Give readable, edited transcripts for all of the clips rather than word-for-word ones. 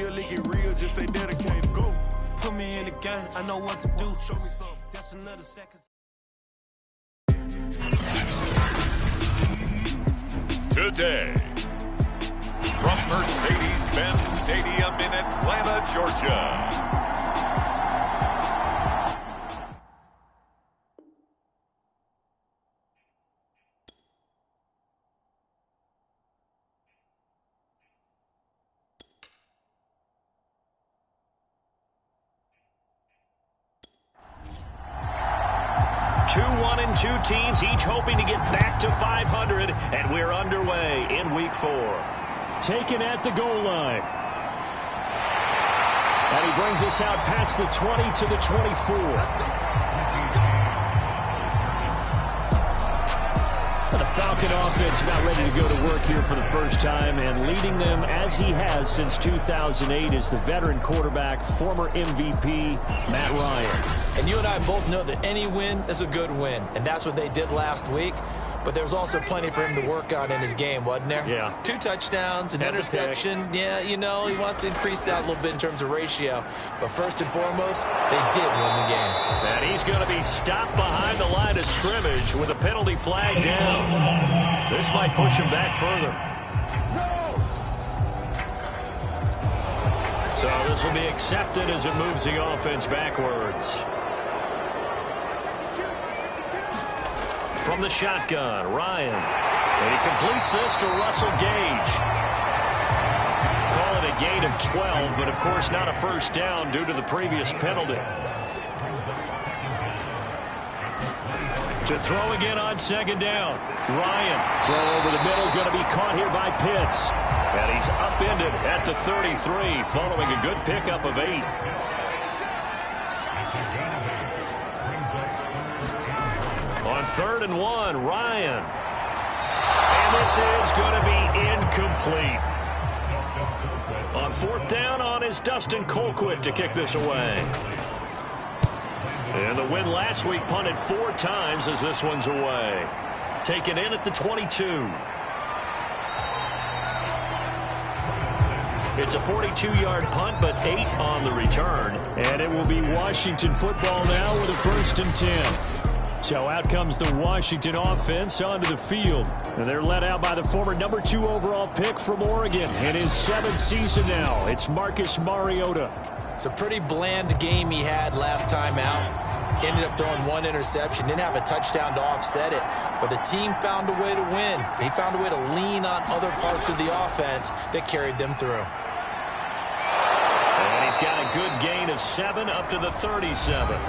real, it get real, just stay dedicated. Go. Put me in the game, I know what to do. Show me something. That's another second. Today, from Mercedes-Benz Stadium in Atlanta, Georgia. Two teams each hoping to get back to 500, and we're underway in week 4. Taken at the goal line. And he brings us out past the 20 to the 24. The Falcon offense about ready to go to work here for the first time, and leading them as he has since 2008 is the veteran quarterback, former MVP, Matt Ryan. And you and I both know that any win is a good win, and that's what they did last week. But there was also plenty for him to work on in his game, wasn't there? Yeah. 2 touchdowns, an interception. Yeah, you know, he wants to increase that a little bit in terms of ratio. But first and foremost, they did win the game. And he's going to be stopped behind the line of scrimmage with a penalty flag down. This might push him back further. So this will be accepted as it moves the offense backwards. From the shotgun, Ryan. And he completes this to Russell Gage. Call it a gain of 12, but of course not a first down due to the previous penalty. To throw again on second down. Ryan. Throw over the middle, going to be caught here by Pitts. And he's upended at the 33, following a good pickup of 8. On 3rd and 1, Ryan. And this is going to be incomplete. On 4th down on is Dustin Colquitt to kick this away. And the win last week punted 4 times as this one's away. Taken in at the 22. It's a 42-yard punt, but 8 on the return. And it will be Washington football now with a 1st and 10. So out comes the Washington offense onto the field. And they're led out by the former number 2 overall pick from Oregon in his 7th season now. It's Marcus Mariota. It's a pretty bland game he had last time out. Ended up throwing 1 interception. Didn't have a touchdown to offset it. But the team found a way to win. He found a way to lean on other parts of the offense that carried them through. And he's got a good gain of 7 up to the 37.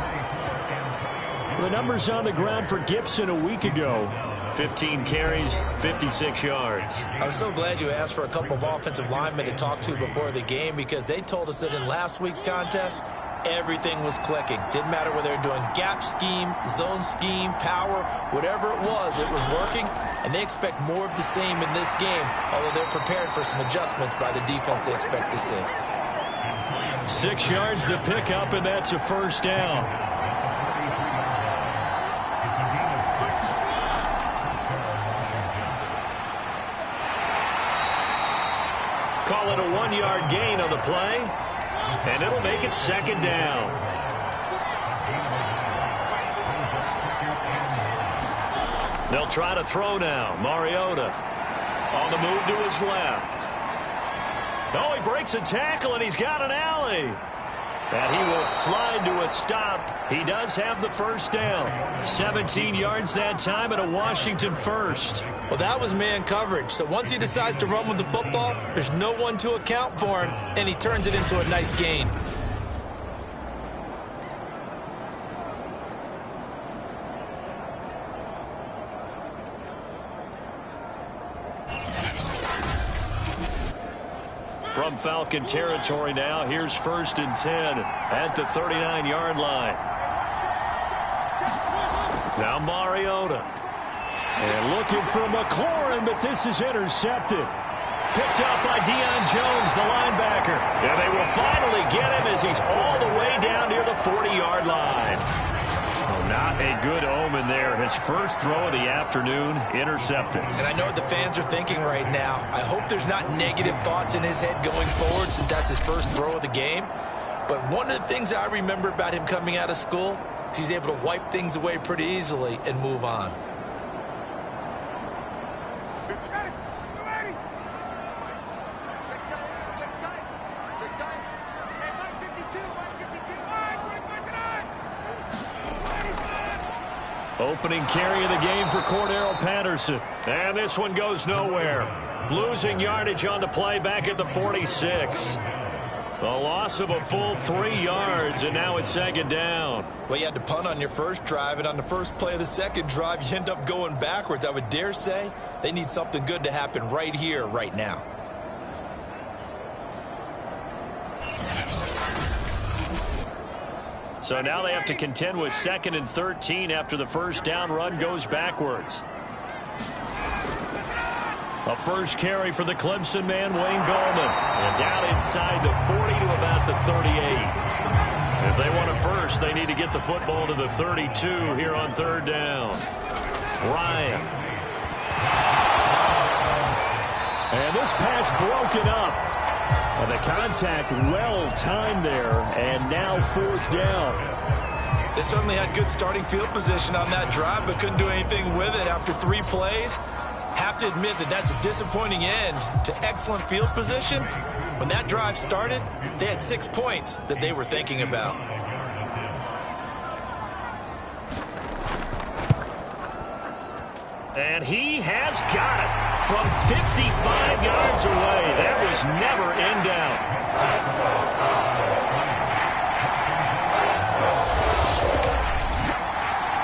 The numbers on the ground for Gibson a week ago. 15 carries, 56 yards. I was so glad you asked for a couple of offensive linemen to talk to before the game, because they told us that in last week's contest, everything was clicking. Didn't matter whether they were doing gap scheme, zone scheme, power, whatever it was working. And they expect more of the same in this game, although they're prepared for some adjustments by the defense they expect to see. 6 yards the pickup, and that's a 1st down. Call it a 1-yard gain on the play, and it'll make it 2nd down. They'll try to throw now. Mariota on the move to his left. Oh, he breaks a tackle, and he's got an alley. And he will slide to a stop. He does have the 1st down. 17 yards that time, and a Washington 1st. Well, that was man coverage. So once he decides to run with the football, there's no one to account for him, and he turns it into a nice gain. From Falcon territory now, here's 1st and 10 at the 39-yard line. Now Mariota. And looking for McLaurin, but this is intercepted. Picked up by Deion Jones, the linebacker. And they will finally get him as he's all the way down near the 40-yard line. Not a good omen there. His first throw of the afternoon intercepted. And I know what the fans are thinking right now. I hope there's not negative thoughts in his head going forward since that's his first throw of the game. But one of the things I remember about him coming out of school is he's able to wipe things away pretty easily and move on. Opening carry of the game for Cordero Patterson. And this one goes nowhere. Losing yardage on the play back at the 46. A loss of a full 3 yards, and now it's second down. Well, you had to punt on your first drive, and on the first play of the second drive, you end up going backwards. I would dare say they need something good to happen right here, right now. So now they have to contend with 2nd and 13 after the first down run goes backwards. A first carry for the Clemson man, Wayne Gallman. And down inside the 40 to about the 38. If they want a first, they need to get the football to the 32 here on 3rd down. Ryan. And this pass broken up. And the contact well timed there, and now 4th down. They certainly had good starting field position on that drive, but couldn't do anything with it after 3 plays. Have to admit that that's a disappointing end to excellent field position. When that drive started, they had 6 points that they were thinking about. And he has got it from 55 yards away. That was never in doubt.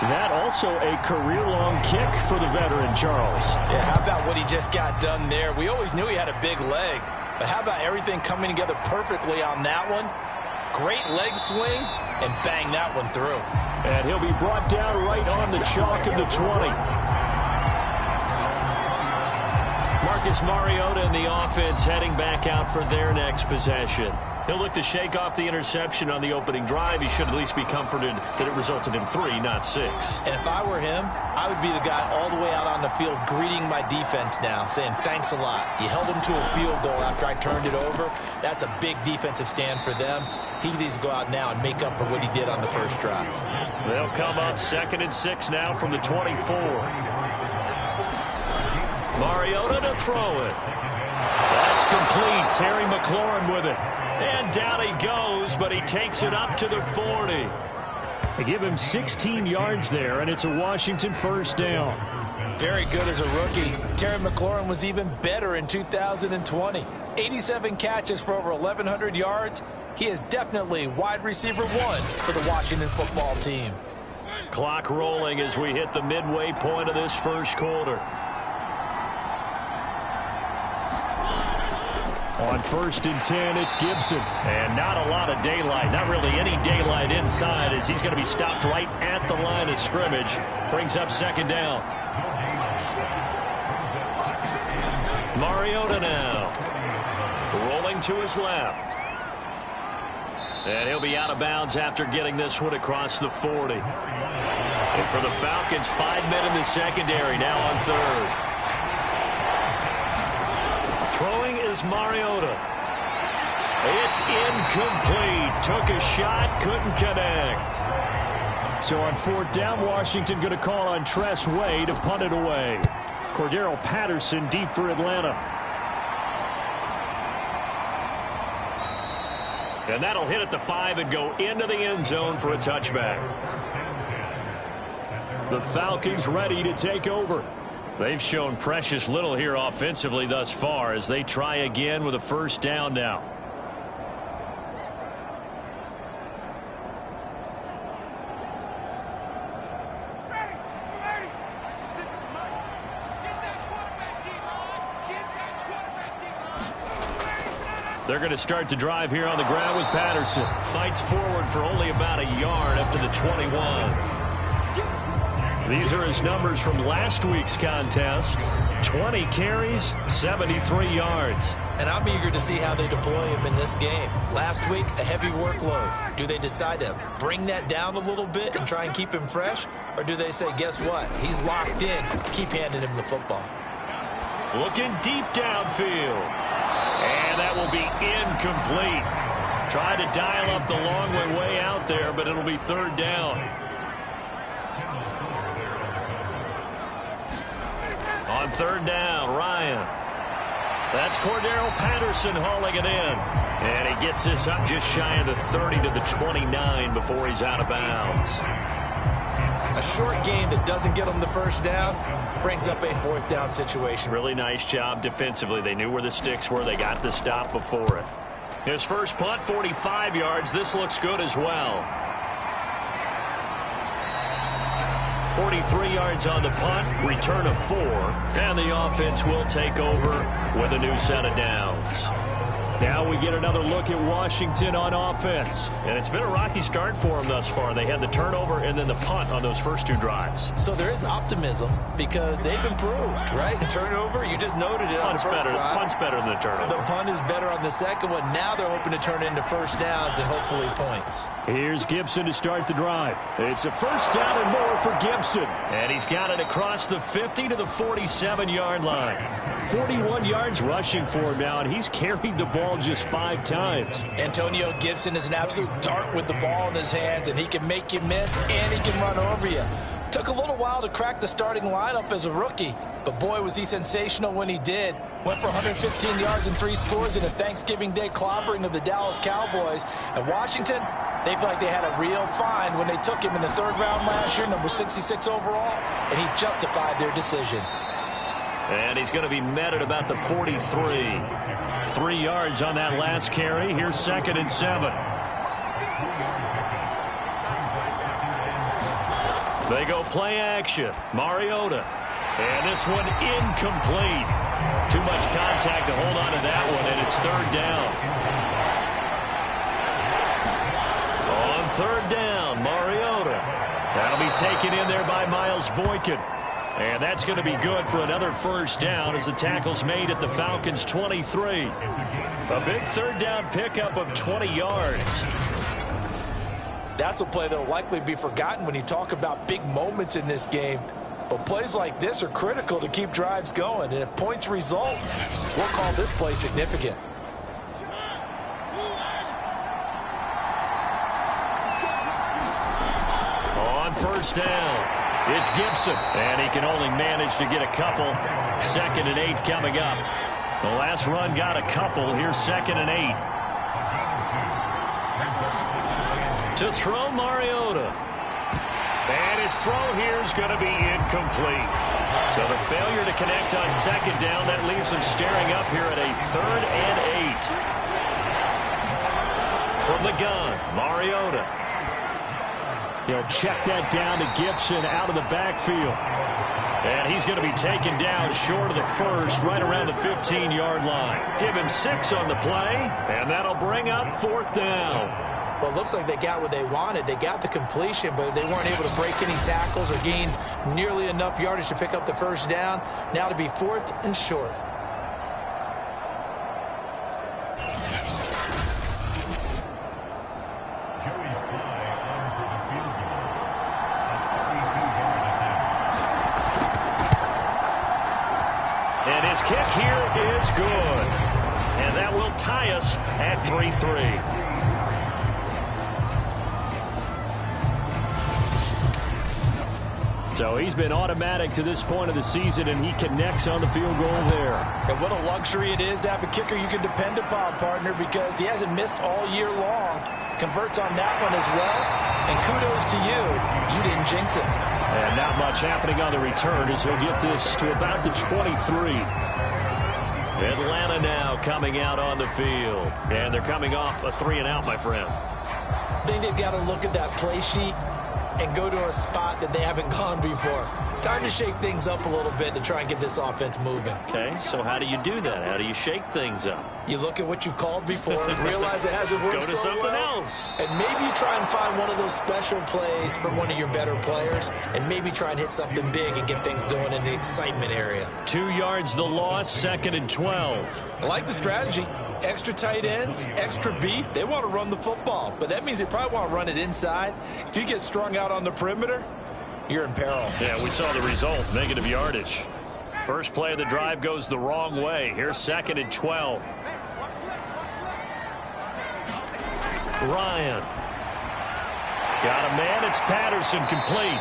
That also a career-long kick for the veteran, Charles. Yeah, how about what he just got done there? We always knew he had a big leg, but how about everything coming together perfectly on that one? Great leg swing, and bang that one through. And he'll be brought down right on the chalk of the 20. Marcus Mariota and the offense heading back out for their next possession. He'll look to shake off the interception on the opening drive. He should at least be comforted that it resulted in 3, not 6. And if I were him, I would be the guy all the way out on the field greeting my defense now, saying thanks a lot. You held him to a field goal after I turned it over. That's a big defensive stand for them. He needs to go out now and make up for what he did on the first drive. They'll come up 2nd and 6 now from the 24. Mariota to throw it. That's complete. Terry McLaurin with it. And down he goes, but he takes it up to the 40. They give him 16 yards there, and it's a Washington first down. Very good as a rookie. Terry McLaurin was even better in 2020. 87 catches for over 1,100 yards. He is definitely wide receiver 1 for the Washington football team. Clock rolling as we hit the midway point of this first quarter. On 1st and 10, it's Gibson. And not a lot of daylight, not really any daylight inside, as he's going to be stopped right at the line of scrimmage. Brings up 2nd down. Mariota now. Rolling to his left. And he'll be out of bounds after getting this one across the 40. And for the Falcons, 5 men in the secondary now on 3rd. Throwing is Mariota. It's incomplete. Took a shot, couldn't connect. So on 4th down, Washington going to call on Tress Way to punt it away. Cordero Patterson deep for Atlanta. And that'll hit at the 5 and go into the end zone for a touchback. The Falcons ready to take over. They've shown precious little here offensively thus far as they try again with a first down now. They're going to start the drive here on the ground with Patterson. Fights forward for only about a yard up to the 21. These are his numbers from last week's contest. 20 carries, 73 yards. And I'm eager to see how they deploy him in this game. Last week, a heavy workload. Do they decide to bring that down a little bit and try and keep him fresh? Or do they say, guess what? He's locked in. Keep handing him the football. Looking deep downfield. And that will be incomplete. Try to dial up the long way out there, but it'll be third down. On third down, Ryan. That's Cordero Patterson hauling it in. And he gets this up just shy of the 30 to the 29 before he's out of bounds. A short game that doesn't get him the first down brings up a fourth down situation. Really nice job defensively. They knew where the sticks were. They got the stop before it. His first punt, 45 yards. This looks good as well. 43 yards on the punt, return of 4, and the offense will take over with a new set of downs. Now we get another look at Washington on offense. And it's been a rocky start for them thus far. They had the turnover and then the punt on those first 2 drives. So there is optimism because they've improved, right? The turnover, you just noted it on the first drive. Punt's better than the turnover. The punt is better on the second one. Now they're hoping to turn it into first downs and hopefully points. Here's Gibson to start the drive. It's a first down and more for Gibson. And he's got it across the 50 to the 47-yard line. 41 yards rushing for him now, and he's carried the ball just 5 times. Antonio Gibson is an absolute dart with the ball in his hands, and he can make you miss, and he can run over you. Took a little while to crack the starting lineup as a rookie, but boy, was he sensational when he did. Went for 115 yards and 3 scores in a Thanksgiving Day clobbering of the Dallas Cowboys. And Washington, they feel like they had a real find when they took him in the 3rd round last year, number 66 overall, and he justified their decision. And he's going to be met at about the 43. 3 yards on that last carry. Here's 2nd and 7. They go play action. Mariota. And this one incomplete. Too much contact to hold on to that one, and it's 3rd down. On 3rd down, Mariota. That'll be taken in there by Miles Boykin. And that's going to be good for another first down as the tackle's made at the Falcons' 23. A big 3rd down pickup of 20 yards. That's a play that will likely be forgotten when you talk about big moments in this game. But plays like this are critical to keep drives going. And if points result, we'll call this play significant. On first down. It's Gibson, and he can only manage to get a couple. 2nd and 8 coming up. The last run got a couple. Here's 2nd and 8. To throw Mariota. And his throw here is going to be incomplete. So the failure to connect on 2nd down, that leaves him staring up here at a 3rd and 8. From the gun, Mariota. He'll check that down to Gibson out of the backfield. And he's going to be taken down short of the first, right around the 15-yard line. Give him 6 on the play, and that'll bring up 4th down. Well, it looks like they got what they wanted. They got the completion, but they weren't able to break any tackles or gain nearly enough yardage to pick up the first down. Now to be 4th and short. And his kick here is good. And that will tie us at 3-3. So he's been automatic to this point of the season, and he connects on the field goal there. And what a luxury it is to have a kicker you can depend upon, partner, because he hasn't missed all year long. Converts on that one as well. And kudos to you. You didn't jinx it. And not much happening on the return as he'll get this to about the 23. Atlanta now coming out on the field. And they're coming off a 3-and-out, my friend. I think they've got to look at that play sheet and go to a spot that they haven't gone before. Time to shake things up a little bit to try and get this offense moving. Okay, so how do you do that? How do you shake things up? You look at what you've called before, realize it hasn't worked Go to so something well, else. and maybe you try and find one of those special plays from one of your better players, and maybe try and hit something big and get things going in the excitement area. 2 yards the loss, 2nd and 12. I like the strategy. Extra tight ends, extra beef. They want to run the football, but that means they probably want to run it inside. If you get strung out on the perimeter, you're in peril. Yeah, we saw the result, negative yardage. First play of the drive goes the wrong way. Here's 2nd and 12. Ryan. Got a man. It's Patterson, complete.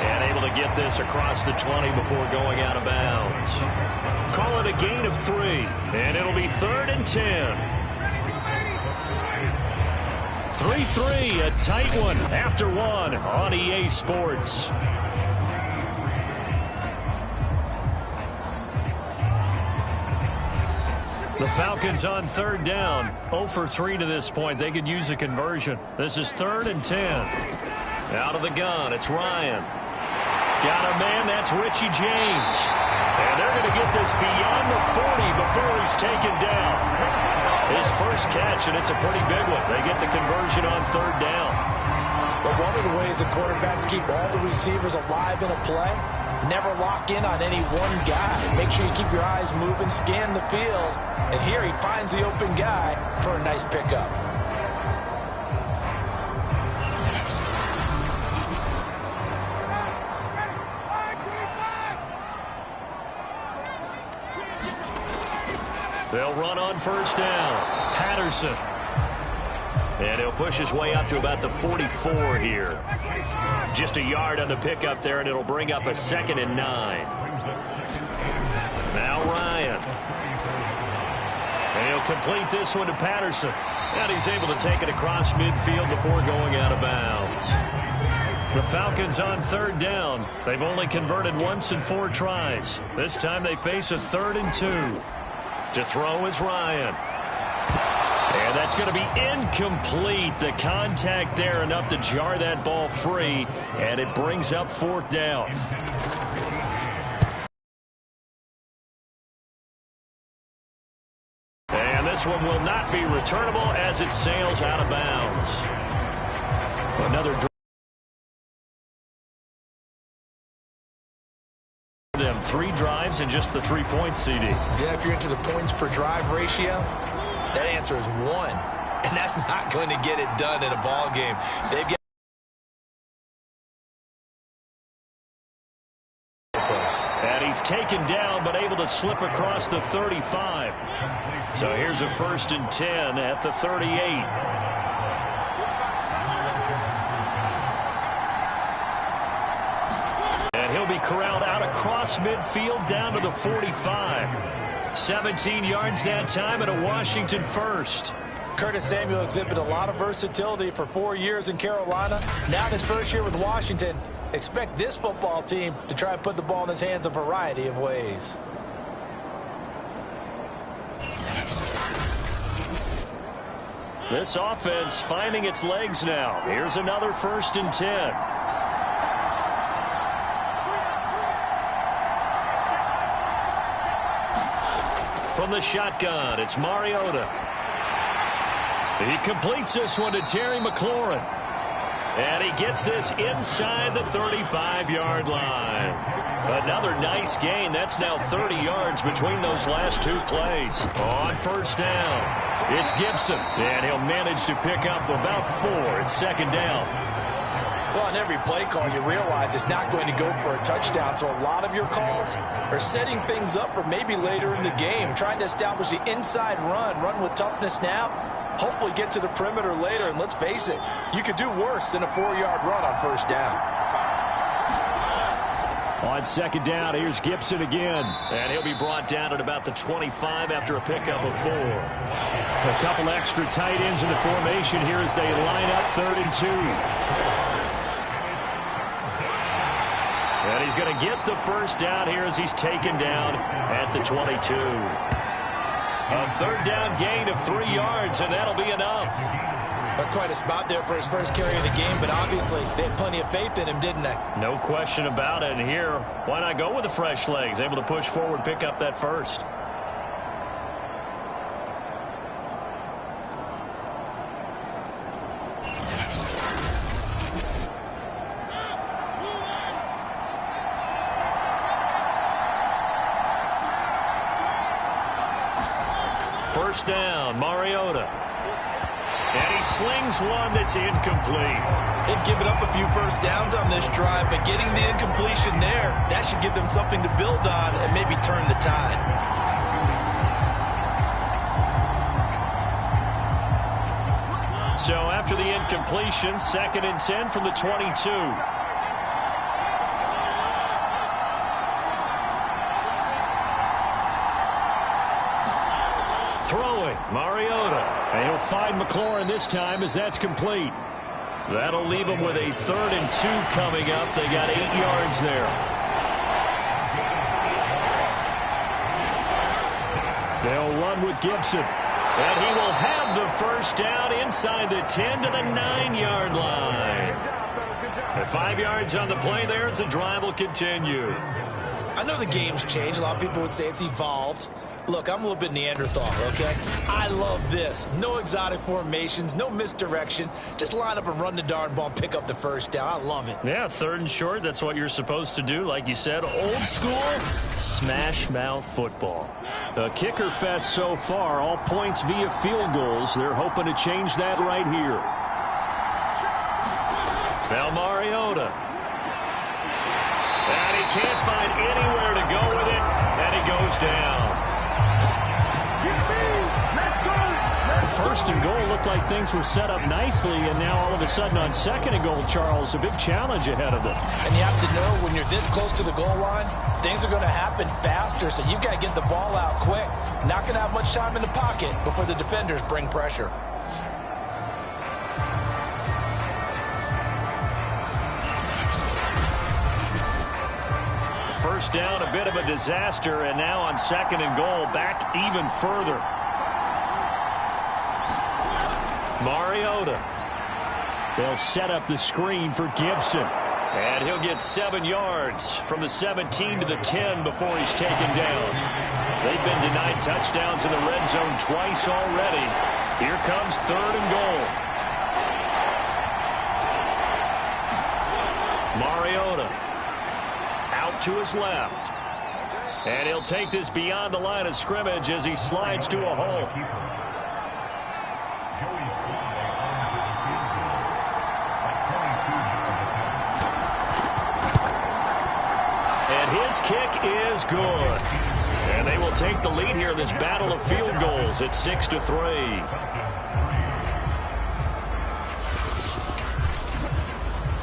And able to get this across the 20 before going out of bounds. Call it a gain of 3. And it'll be 3rd and 10. 3-3, a tight one after 1 on EA Sports. The Falcons on 3rd down. 0 for 3 to this point. They could use a conversion. This is 3rd and 10. Out of the gun, it's Ryan. Got a man, that's Richie James. And they're going to get this beyond the 40 before he's taken down. His first catch, and it's a pretty big one. They get the conversion on 3rd down. But one of the ways the quarterbacks keep all the receivers alive in a play, never lock in on any one guy. Make sure you keep your eyes moving, scan the field. And here he finds the open guy for a nice pickup. They'll run on 1st down. Patterson. And he'll push his way up to about the 44 here. Just a yard on the pickup there, and it'll bring up a 2nd and 9. Now Ryan. And he'll complete this one to Patterson. And he's able to take it across midfield before going out of bounds. The Falcons on 3rd down. They've only converted once in 4 tries. This time they face a 3rd and 2. To throw is Ryan. And that's going to be incomplete. The contact there enough to jar that ball free, and it brings up 4th down. And this one will not be returnable as it sails out of bounds. Another them 3 drives and just the 3 points, CD. Yeah, if you're into the points per drive ratio, that answer is 1. And that's not going to get it done in a ball game. They've got and he's taken down but able to slip across the 35. So here's a 1st and 10 at the 38. He'll be corralled out across midfield down to the 45. 17 yards that time and a Washington first. Curtis Samuel exhibited a lot of versatility for 4 years in Carolina. Now in his first year with Washington, expect this football team to try and put the ball in his hands a variety of ways. This offense finding its legs now. Here's another 1st and 10. From the shotgun, it's Mariota. He completes this one to Terry McLaurin. And he gets this inside the 35-yard line. Another nice gain. That's now 30 yards between those last 2 plays. On 1st down, it's Gibson. And he'll manage to pick up about 4. It's 2nd down. Well, on every play call, you realize it's not going to go for a touchdown. So a lot of your calls are setting things up for maybe later in the game, trying to establish the inside run with toughness now, hopefully get to the perimeter later. And let's face it, you could do worse than a 4-yard run on 1st down. On 2nd down, here's Gibson again. And he'll be brought down at about the 25 after a pickup of 4. A couple extra tight ends in the formation here as they line up 3rd and 2. And he's going to get the 1st down here as he's taken down at the 22. A 3rd down gain of 3 yards, and that'll be enough. That's quite a spot there for his first carry of the game, but obviously they had plenty of faith in him, didn't they? No question about it. And here, why not go with the fresh legs? Able to push forward, pick up that first. First down, Mariota. And he slings one that's incomplete. They've given up a few first downs on this drive, but getting the incompletion there, that should give them something to build on and maybe turn the tide. So after the incompletion, 2nd and 10 from the 22. Throwing, Mariota. And he'll find McLaurin this time as that's complete. That'll leave them with a 3rd and 2 coming up. They got 8 yards there. They'll run with Gibson. And he will have the first down inside the 10 to the 9-yard line. At 5 yards on the play there as the drive will continue. I know the game's changed. A lot of people would say it's evolved. Look, I'm a little bit Neanderthal, okay? I love this. No exotic formations, no misdirection. Just line up and run the darn ball, pick up the first down. I love it. Yeah, 3rd and short, that's what you're supposed to do. Like you said, old school, smash mouth football. A kicker fest so far, all points via field goals. They're hoping to change that right here. Now Mariota. And he can't find anywhere to go with it, and he goes down. 1st and goal looked like things were set up nicely, and now all of a sudden on 2nd and goal, Charles, a big challenge ahead of them. And you have to know when you're this close to the goal line, things are going to happen faster, so you've got to get the ball out quick. Not going to have much time in the pocket before the defenders bring pressure. First down, a bit of a disaster, and now on 2nd and goal, back even further. Mariota. They'll set up the screen for Gibson. And he'll get 7 yards from the 17 to the 10 before he's taken down. They've been denied touchdowns in the red zone twice already. Here comes 3rd and goal. Mariota out to his left. And he'll take this beyond the line of scrimmage as he slides to a hole. His kick is good. And they will take the lead here in this battle of field goals at 6-3.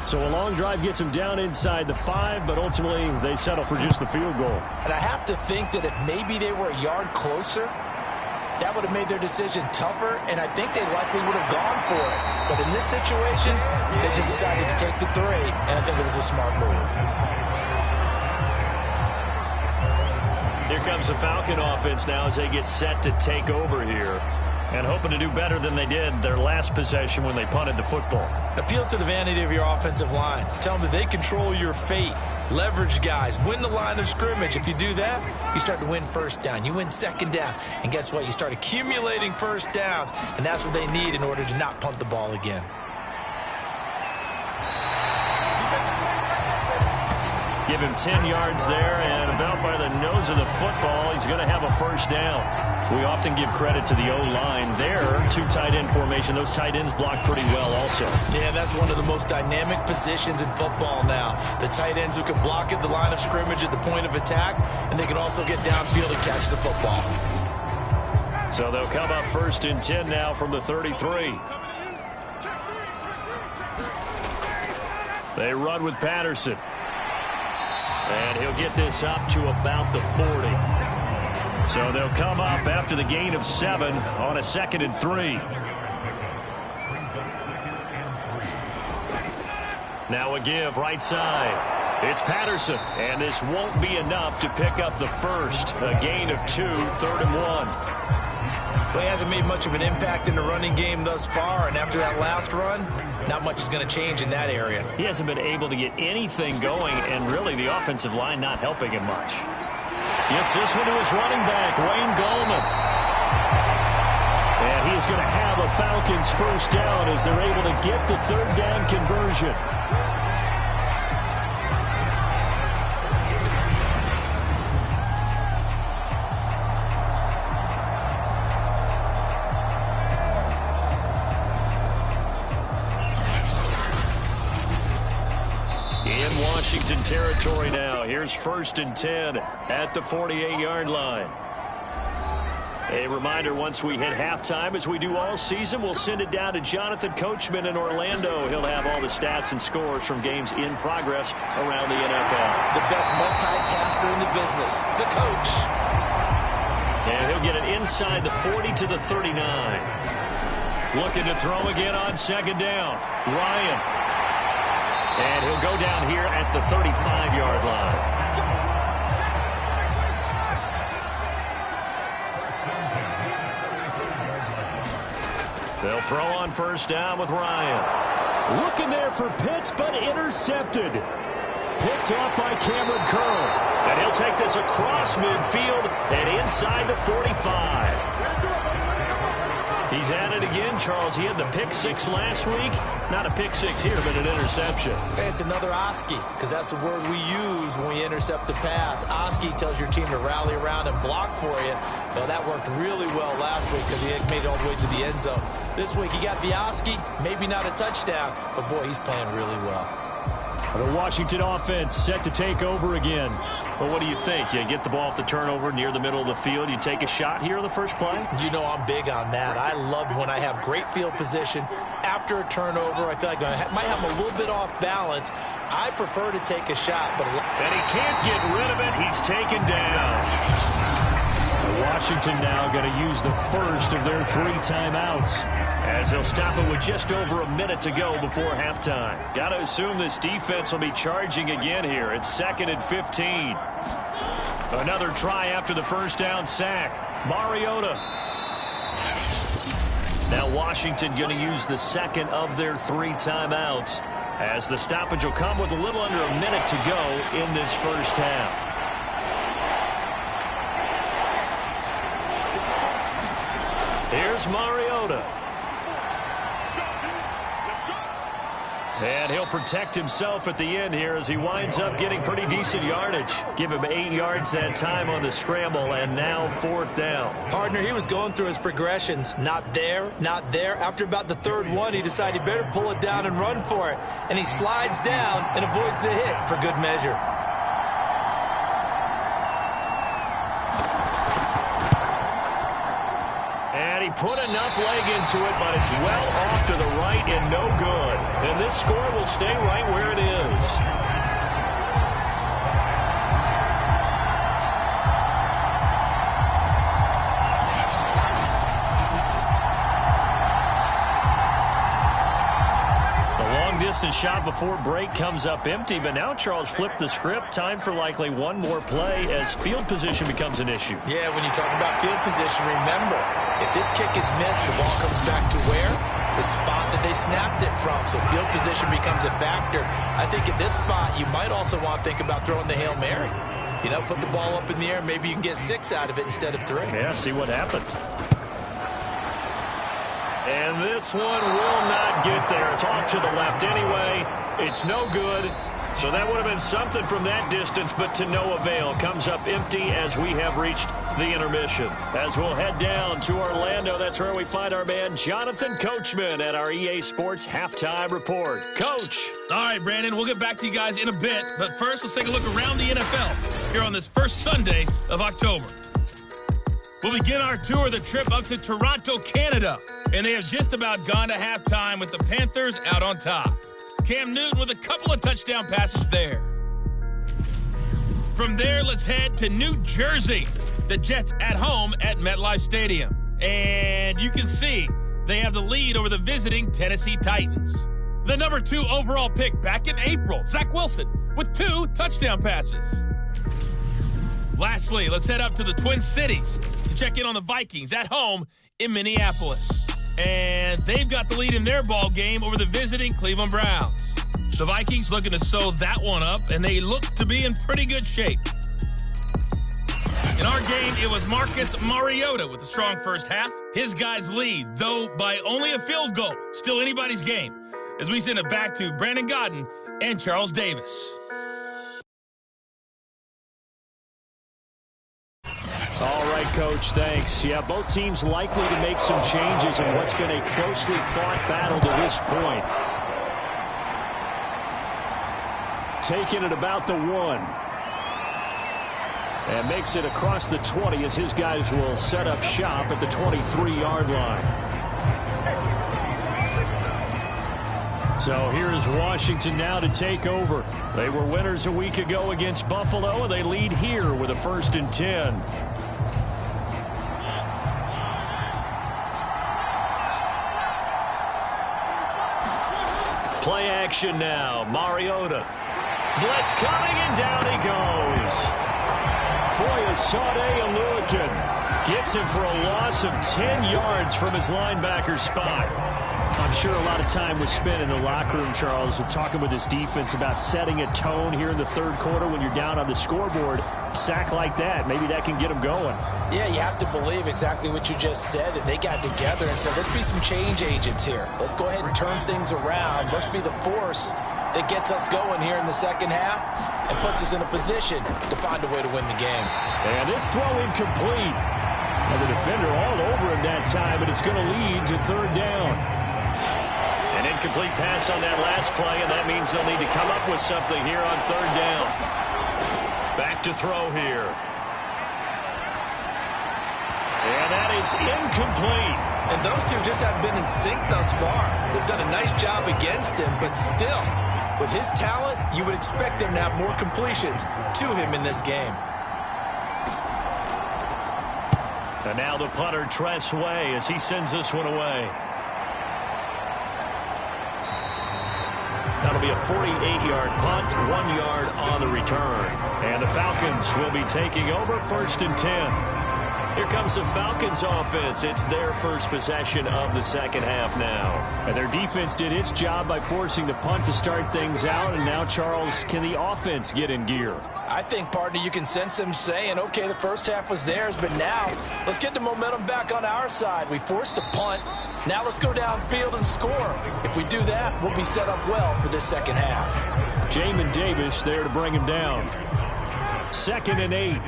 So a long drive gets them down inside the 5, but ultimately they settle for just the field goal. And I have to think that if maybe they were a yard closer, that would have made their decision tougher, and I think they likely would have gone for it. But in this situation, they just decided to take the 3, and I think it was a smart move. Here comes the Falcon offense now as they get set to take over here. And hoping to do better than they did their last possession when they punted the football. Appeal to the vanity of your offensive line. Tell them that they control your fate. Leverage guys. Win the line of scrimmage. If you do that, you start to win first down. You win 2nd down. And guess what? You start accumulating first downs. And that's what they need in order to not punt the ball again. Give him 10 yards there, and about by the nose of the football, he's going to have a first down. We often give credit to the O-line there. 2 tight end formation. Those tight ends block pretty well also. Yeah, that's one of the most dynamic positions in football now. The tight ends who can block at the line of scrimmage at the point of attack, and they can also get downfield and catch the football. So they'll come up 1st and 10 now from the 33. They run with Patterson. And he'll get this up to about the 40. So they'll come up after the gain of 7 on a 2nd and 3. Now a give right side. It's Patterson. And this won't be enough to pick up the first. A gain of 2, 3rd and 1. Well, he hasn't made much of an impact in the running game thus far, and after that last run, not much is going to change in that area. He hasn't been able to get anything going, and really the offensive line not helping him much. Gets this one to his running back, Wayne Gallman. And he is going to have a Falcons first down as they're able to get the third down conversion. In Washington territory now. Here's 1st and 10 at the 48-yard line. A reminder, once we hit halftime, as we do all season, we'll send it down to Jonathan Coachman in Orlando. He'll have all the stats and scores from games in progress around the NFL. The best multitasker in the business, the coach. And he'll get it inside the 40 to the 39. Looking to throw again on 2nd down. Ryan. And he'll go down here at the 35-yard line. They'll throw on 1st down with Ryan. Looking there for Pitts, but intercepted. Picked off by Cameron Curl. And he'll take this across midfield and inside the 45. He's at it again, Charles. He had the pick 6 last week. Not a pick 6 here, but an interception. Hey, it's another Oski, because that's the word we use when we intercept a pass. Oski tells your team to rally around and block for you. Well, that worked really well last week because he made it all the way to the end zone. This week he got the Oski, maybe not a touchdown, but boy, he's playing really well. The Washington offense set to take over again. Well, what do you think? You get the ball off the turnover near the middle of the field. You take a shot here on the first play? You know I'm big on that. I love when I have great field position. After a turnover, I feel like I might have a little bit off balance. I prefer to take a shot. And he can't get rid of it. He's taken down. Washington now going to use the first of their 3 timeouts, as they'll stop it with just over a minute to go before halftime. Got to assume this defense will be charging again here. It's 2nd and 15. Another try after the first down sack. Mariota. Now Washington going to use the 2nd of their 3 timeouts, as the stoppage will come with a little under a minute to go in this first half. Here's Mariota. And he'll protect himself at the end here as he winds up getting pretty decent yardage. Give him 8 yards that time on the scramble, and now 4th down. Partner, he was going through his progressions. Not there, not there. After about the 3rd one, he decided he better pull it down and run for it. And he slides down and avoids the hit for good measure. Put enough leg into it, but it's well off to the right and no good. And this score will stay right where it is. Distance shot before break comes up empty, but now Charles flipped the script. Time for likely one more play as field position becomes an issue. Yeah, when you talk about field position, remember, if this kick is missed, the ball comes back to where? The spot that they snapped it from. So field position becomes a factor. I think at this spot, you might also want to think about throwing the Hail Mary. You know, put the ball up in the air. Maybe you can get 6 out of it instead of 3. Yeah, see what happens. And this one will not get there. It's off to the left anyway. It's no good. So that would have been something from that distance, but to no avail. Comes up empty as we have reached the intermission. As we'll head down to Orlando, that's where we find our man Jonathan Coachman at our EA Sports Halftime Report. Coach. All right, Brandon, we'll get back to you guys in a bit. But first, let's take a look around the NFL here on this first Sunday of October. We'll begin our tour of the trip up to Toronto, Canada. And they have just about gone to halftime with the Panthers out on top. Cam Newton with a couple of touchdown passes there. From there, let's head to New Jersey. The Jets at home at MetLife Stadium. And you can see they have the lead over the visiting Tennessee Titans. The number 2 overall pick back in April, Zach Wilson, with 2 touchdown passes. Lastly, let's head up to the Twin Cities to check in on the Vikings at home in Minneapolis. And they've got the lead in their ball game over the visiting Cleveland Browns. The Vikings looking to sew that one up, and they look to be in pretty good shape. In our game, it was Marcus Mariota with a strong first half. His guys lead, though by only a field goal. Still anybody's game. As we send it back to Brandon Godden and Charles Davis. All right, Coach, thanks. Yeah, both teams likely to make some changes in what's been a closely fought battle to this point. Taking it about the 1. And makes it across the 20 as his guys will set up shop at the 23-yard line. So here's Washington now to take over. They were winners a week ago against Buffalo, and they lead here with a 1st and 10. Play action now. Mariota. Blitz coming, and down he goes. Foye Sade-Aluakin gets him for a loss of 10 yards from his linebacker spot. I'm sure a lot of time was spent in the locker room, Charles, talking with his defense about setting a tone here in the 3rd quarter when you're down on the scoreboard. Sack like that, maybe that can get them going. Yeah, you have to believe exactly what you just said, that they got together and said, let's be some change agents here. Let's go ahead and turn things around. Let's be the force that gets us going here in the 2nd half and puts us in a position to find a way to win the game. And this throw incomplete. And the defender all over him that time, but it's going to lead to 3rd down. An incomplete pass on that last play, and that means they'll need to come up with something here on 3rd down. Back to throw here. And that is incomplete. And those two just haven't been in sync thus far. They've done a nice job against him, but still, with his talent, you would expect him to have more completions to him in this game. And now the punter, Tress Way, as he sends this one away. That'll be a 48-yard punt, 1 yard on the return. And the Falcons will be taking over 1st and 10. Here comes the Falcons offense. It's their first possession of the 2nd half now. And their defense did its job by forcing the punt to start things out. And now, Charles, can the offense get in gear? I think, partner, you can sense them saying, okay, the first half was theirs, but now let's get the momentum back on our side. We forced a punt. Now let's go downfield and score. If we do that, we'll be set up well for this 2nd half. Jamin Davis there to bring him down. 2nd and 8.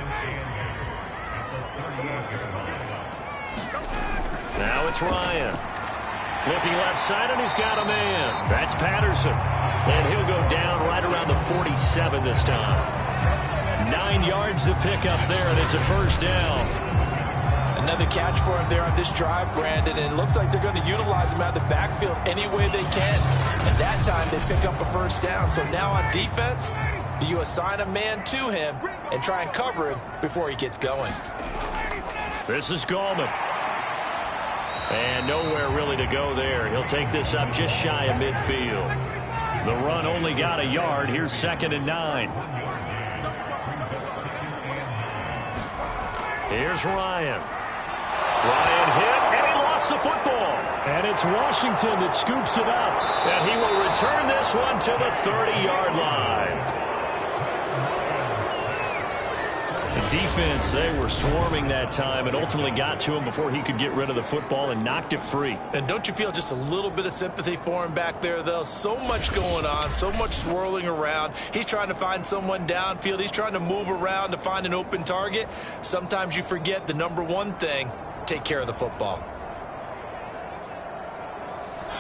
Now it's Ryan. Looking left side, and he's got a man. That's Patterson. And he'll go down right around the 47 this time. 9 yards to pick up there, and it's a 1st down. Another catch for him there on this drive, Brandon, and it looks like they're going to utilize him out of the backfield any way they can. And that time they pick up a 1st down. So now on defense, do you assign a man to him and try and cover him before he gets going? This is Gallman. And nowhere really to go there. He'll take this up just shy of midfield. The run only got a yard. Here's 2nd and 9. Here's Ryan. Ryan hit, and he lost the football. And it's Washington that scoops it up. And he will return this one to the 30-yard line. The defense, they were swarming that time and ultimately got to him before he could get rid of the football and knocked it free. And don't you feel just a little bit of sympathy for him back there, though? So much going on, so much swirling around. He's trying to find someone downfield. He's trying to move around to find an open target. Sometimes you forget the number one thing, take care of the football.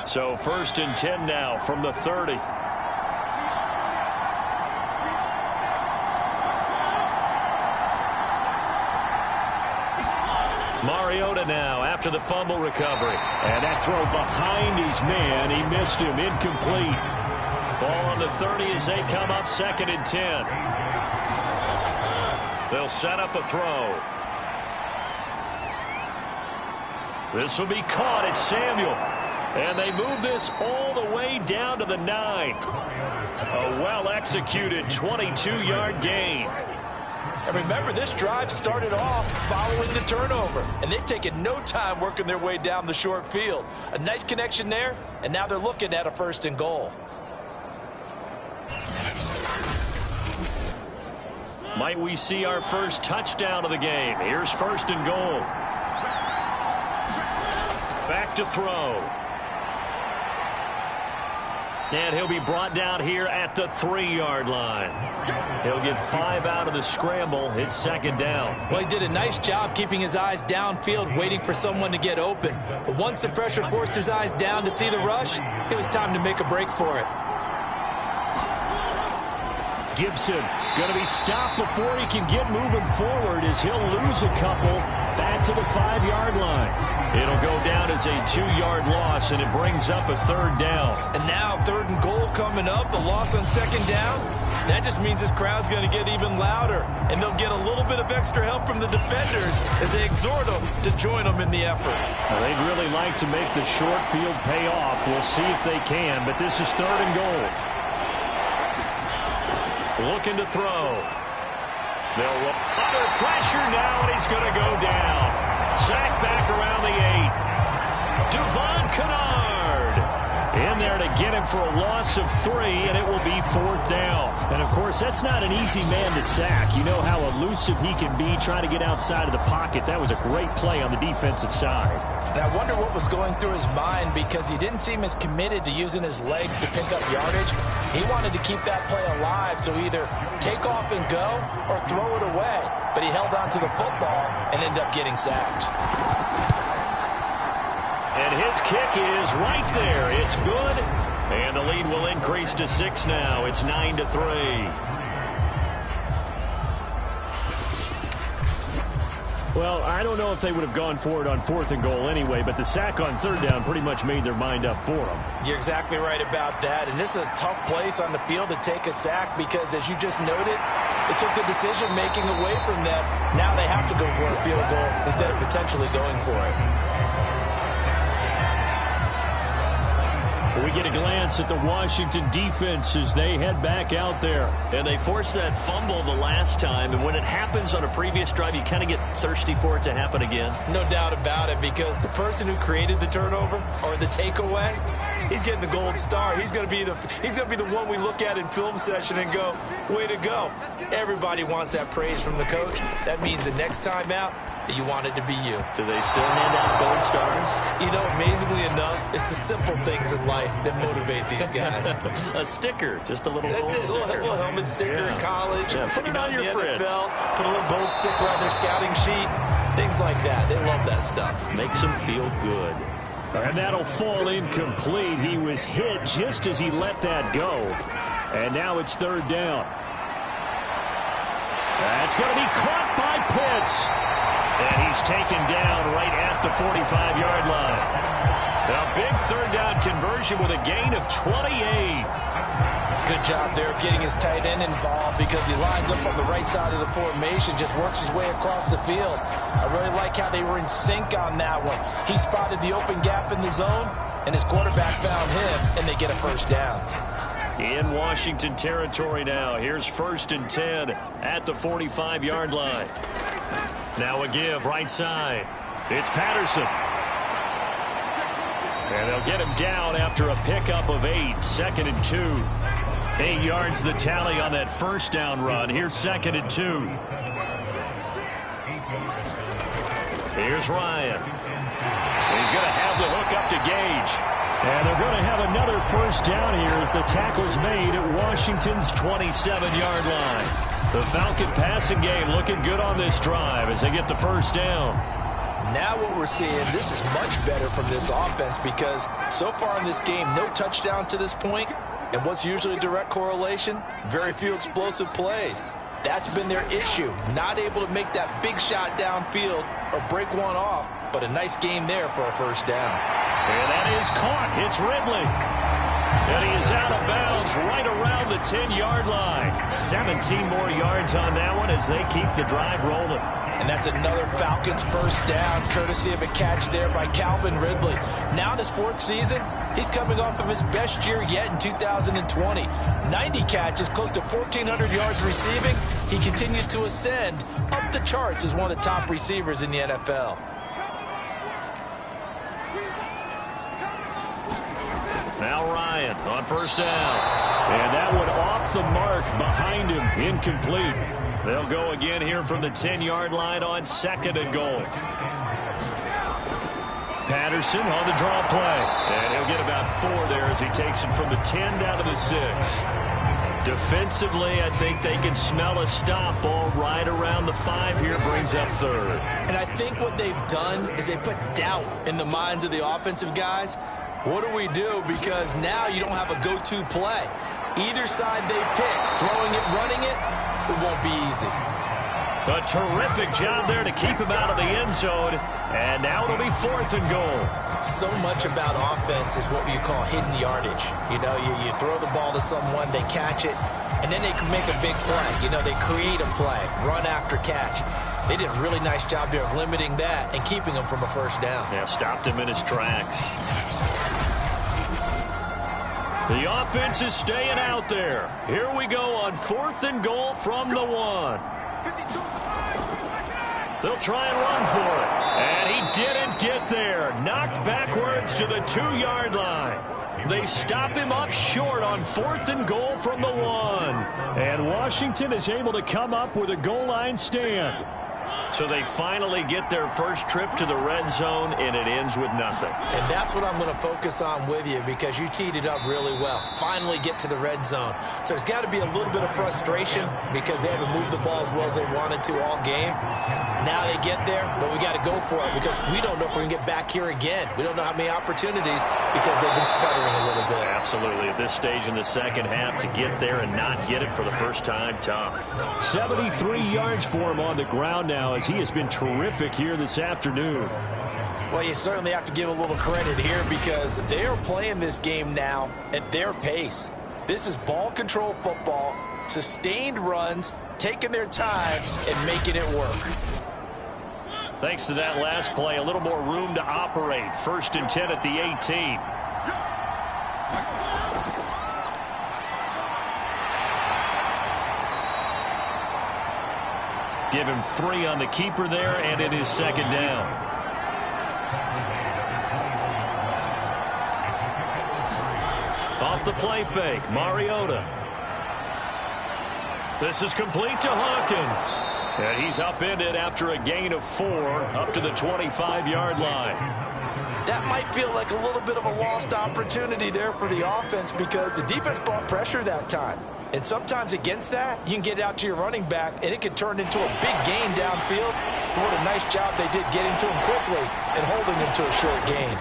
So 1st and 10 now from the 30. Mariota now after the fumble recovery. And that throw behind his man. He missed him. Incomplete. Ball on the 30 as they come up 2nd and 10. They'll set up a throw. This will be caught. It's Samuel. And they move this all the way down to the 9. A well-executed 22-yard gain. And remember, this drive started off following the turnover, and they've taken no time working their way down the short field. A nice connection there, and now they're looking at a 1st and goal. Might we see our first touchdown of the game? Here's 1st and goal. Back to throw. And he'll be brought down here at the 3-yard line. He'll get 5 out of the scramble. It's 2nd down. Well, he did a nice job keeping his eyes downfield, waiting for someone to get open. But once the pressure forced his eyes down to see the rush, it was time to make a break for it. Gibson going to be stopped before he can get moving forward as he'll lose a couple back to the 5-yard line. It'll go down as a 2-yard loss, and it brings up a 3rd down. And now 3rd and goal coming up, the loss on 2nd down. That just means this crowd's going to get even louder, and they'll get a little bit of extra help from the defenders as they exhort them to join them in the effort. Well, they'd really like to make the short field pay off. We'll see if they can, but this is 3rd and goal. Looking to throw. They'll roll under pressure now, and he's going to go down. Sack back around the 8. Devon Kennard in there to get him for a loss of 3, and it will be 4th down. And, of course, that's not an easy man to sack. You know how elusive he can be trying to get outside of the pocket. That was a great play on the defensive side. And I wonder what was going through his mind, because he didn't seem as committed to using his legs to pick up yardage. He wanted to keep that play alive, so either take off and go or throw it away. But he held on to the football and ended up getting sacked. And his kick is right there. It's good. And the lead will increase to 6 now. It's 9-3. Well, I don't know if they would have gone for it on 4th and goal anyway, but the sack on 3rd down pretty much made their mind up for them. You're exactly right about that. And this is a tough place on the field to take a sack because, as you just noted, it took the decision-making away from them. Now they have to go for a field goal instead of potentially going for it. We get a glance at the Washington defense as they head back out there. And they forced that fumble the last time, and when it happens on a previous drive, you kind of get thirsty for it to happen again. No doubt about it, because the person who created the turnover or the takeaway, he's getting the gold star. He's going to be the one we look at in film session and go, way to go. Everybody wants that praise from the coach. That means the next time out, you want it to be you. Do they still hand out gold stars? You know, amazingly enough, it's the simple things in life that motivate these guys. A sticker, just a little That's gold it, sticker. a little helmet sticker in college. Yeah, put it on your fridge. NFL, put a little gold sticker on their scouting sheet. Things like that. They love that stuff. Makes them feel good. And that'll fall incomplete. He was hit just as he let that go. And now it's 3rd down. That's going to be caught by Pitts. And he's taken down right at the 45-yard line. A big 3rd down conversion with a gain of 28. Good job there of getting his tight end involved, because he lines up on the right side of the formation, just works his way across the field. I really like how they were in sync on that one. He spotted the open gap in the zone, and his quarterback found him, and they get a 1st down. In Washington territory now. Here's 1st and 10 at the 45-yard line. Now a give right side. It's Patterson. And they'll get him down after a pickup of 8. 2nd and 2. 8 yards the tally on that 1st down run. Here's 2nd and 2. Here's Ryan. He's going to have the hook up to Gage. And they're going to have another 1st down here as the tackle's made at Washington's 27-yard line. The Falcon passing game looking good on this drive as they get the 1st down. Now what we're seeing, this is much better from this offense, because so far in this game, no touchdown to this point. And what's usually a direct correlation? Very few explosive plays. That's been their issue. Not able to make that big shot downfield or break one off, but a nice game there for a 1st down. And that is caught. It's Ridley. And he is out of bounds right around the 10-yard line. 17 more yards on that one as they keep the drive rolling. And that's another Falcons first down, courtesy of a catch there by Calvin Ridley. Now in his 4th season, he's coming off of his best year yet in 2020. 90 catches, close to 1,400 yards receiving. He continues to ascend up the charts as one of the top receivers in the NFL. Now Ryan on first down. And that one off the mark behind him, incomplete. They'll go again here from the 10-yard line on 2nd and goal. Patterson on the draw play. And he'll get about 4 there as he takes it from the 10 down to the 6. Defensively, I think they can smell a stop. Ball right around the 5 here, brings up 3rd. And I think what they've done is they put doubt in the minds of the offensive guys. What do we do? Because now you don't have a go-to play. Either side they pick, throwing it, running it, it won't be easy. A terrific job there to keep him out of the end zone. And now it'll be 4th and goal. So much about offense is what you call hidden yardage. You know, you throw the ball to someone, they catch it, and then they can make a big play. You know, they create a play, run after catch. They did a really nice job there of limiting that and keeping him from a first down. Yeah, stopped him in his tracks. The offense is staying out there. Here we go on 4th and goal from the 1. They'll try and run for it. And he didn't get there. Knocked backwards to the 2-yard line. They stop him up short on 4th and goal from the 1. And Washington is able to come up with a goal line stand. So they finally get their first trip to the red zone, and it ends with nothing. And that's what I'm going to focus on with you, because you teed it up really well. Finally get to the red zone. So there's got to be a little bit of frustration because they haven't moved the ball as well as they wanted to all game. Now they get there, but we got to go for it because we don't know if we're going to get back here again. We don't know how many opportunities because they've been sputtering a little bit. Absolutely. At this stage in the second half, to get there and not get it for the first time, tough. 73 yards for him on the ground now, as he has been terrific here this afternoon. Well, you certainly have to give a little credit here because they are playing this game now at their pace. This is ball control football, sustained runs, taking their time and making it work. Thanks to that last play, a little more room to operate. 1st and 10 at the 18. Give him 3 on the keeper there, and it is 2nd down. Off the play fake, Mariota. This is complete to Hawkins. And he's upended after a gain of 4 up to the 25-yard line. That might feel like a little bit of a lost opportunity there for the offense because the defense brought pressure that time. And sometimes against that, you can get out to your running back, and it can turn into a big gain downfield. But what a nice job they did getting to him quickly and holding him to a short gain.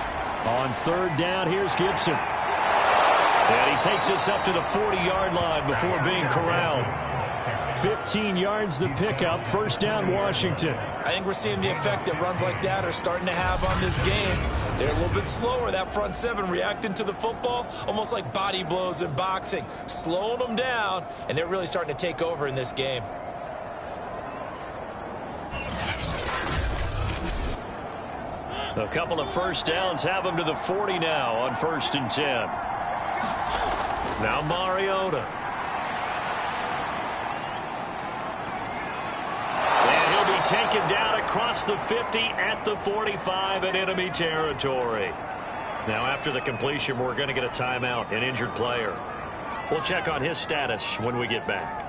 On 3rd down, here's Gibson. And he takes us up to the 40-yard line before being corralled. 15 yards the pickup. 1st down, Washington. I think we're seeing the effect that runs like that are starting to have on this game. They're a little bit slower, that front 7, reacting to the football, almost like body blows in boxing, slowing them down, and they're really starting to take over in this game. A couple of first downs have them to the 40 now on 1st and 10. Now Mariota. And he'll be taken down across the 50 at the 45 in enemy territory. Now after the completion, we're going to get a timeout, an injured player. We'll check on his status when we get back.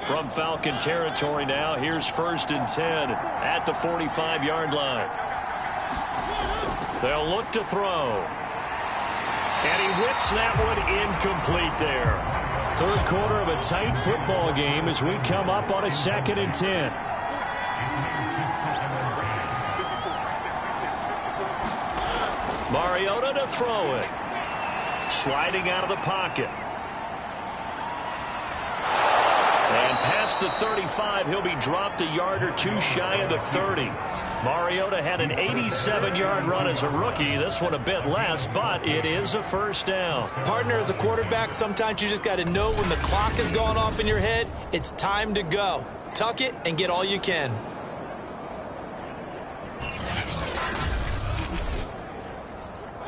From Falcon territory now, here's 1st and 10 at the 45-yard line. They'll look to throw. And he whips that one incomplete there. 3rd quarter of a tight football game as we come up on a 2nd and 10. Mariota to throw it. Sliding out of the pocket. And past the 35. He'll be dropped a yard or two shy of the 30. Mariota had an 87-yard run as a rookie. This one a bit less, but it is a first down. Partner, as a quarterback, sometimes you just got to know when the clock has gone off in your head, it's time to go. Tuck it and get all you can.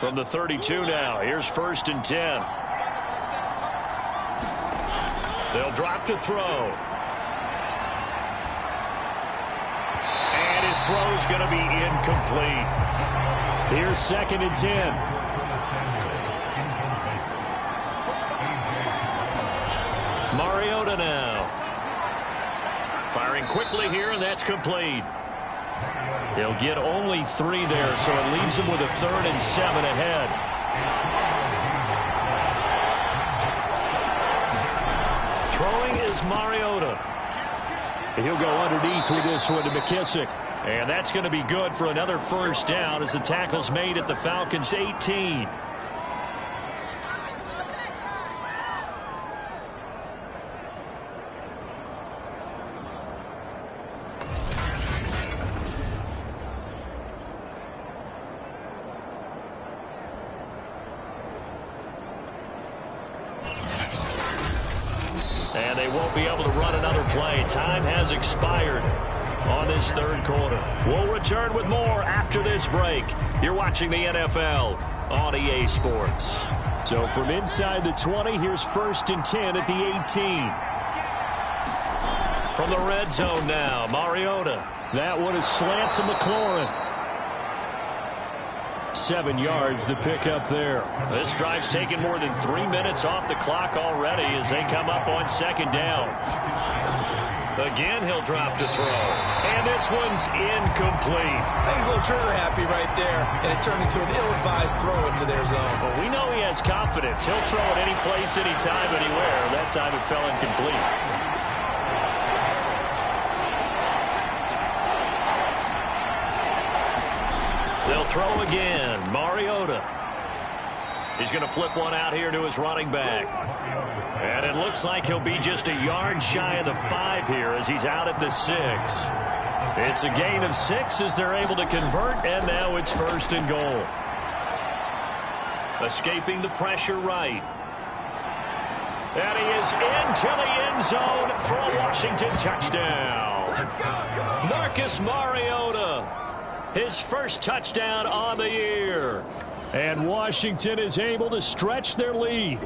From the 32 now, here's 1st and 10. They'll drop to throw. And his throw's going to be incomplete. Here's 2nd and 10. Mariota now. Firing quickly here, and that's complete. He'll get only 3 there, so it leaves him with a 3rd and 7 ahead. Throwing is Mariota. He'll go underneath with this one to McKissick. And that's going to be good for another first down as the tackle's made at the Falcons' 18. And they won't be able to run another play. Time has expired on this 3rd quarter. We'll return with more after this break. You're watching the NFL on EA Sports. So from inside the 20, here's 1st and 10 at the 18. From the red zone now, Mariota. That one is slant to McLaurin. 7 yards, the pickup there. This drive's taken more than 3 minutes off the clock already as they come up on 2nd down. Again, he'll drop to throw. And this one's incomplete. I think he's a little trigger happy right there, and it turned into an ill-advised throw into their zone. Well, we know he has confidence. He'll throw it any place, anytime, anywhere. That time it fell incomplete. They'll throw again. Mariota. He's going to flip one out here to his running back. And it looks like he'll be just a yard shy of the 5 here as he's out at the 6. It's a gain of 6 as they're able to convert, and now it's 1st and goal. Escaping the pressure right. And he is into the end zone for a Washington touchdown. Marcus Mariota. His first touchdown on the year. And Washington is able to stretch their lead.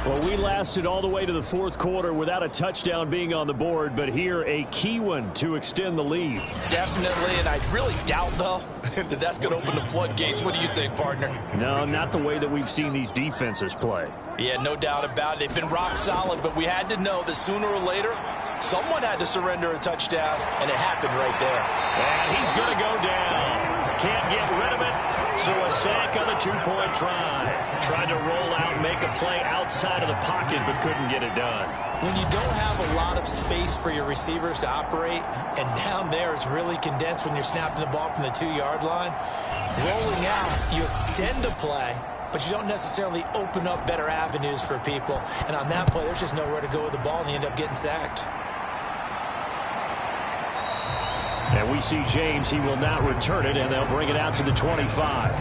Well, we lasted all the way to the 4th quarter without a touchdown being on the board, but here a key one to extend the lead. Definitely, and I really doubt, though, that that's going to open the floodgates. What do you think, partner? No, not the way that we've seen these defenses play. Yeah, no doubt about it. They've been rock solid, but we had to know that sooner or later, someone had to surrender a touchdown, and it happened right there. And he's going to go down. Can't get rid of it, so a sack on the 2-point try. Tried to roll out and make a play outside of the pocket, but couldn't get it done. When you don't have a lot of space for your receivers to operate, and down there it's really condensed when you're snapping the ball from the 2-yard line, rolling out, you extend a play, but you don't necessarily open up better avenues for people. And on that play, there's just nowhere to go with the ball, and you end up getting sacked. And we see James. He will not return it, and they'll bring it out to the 25.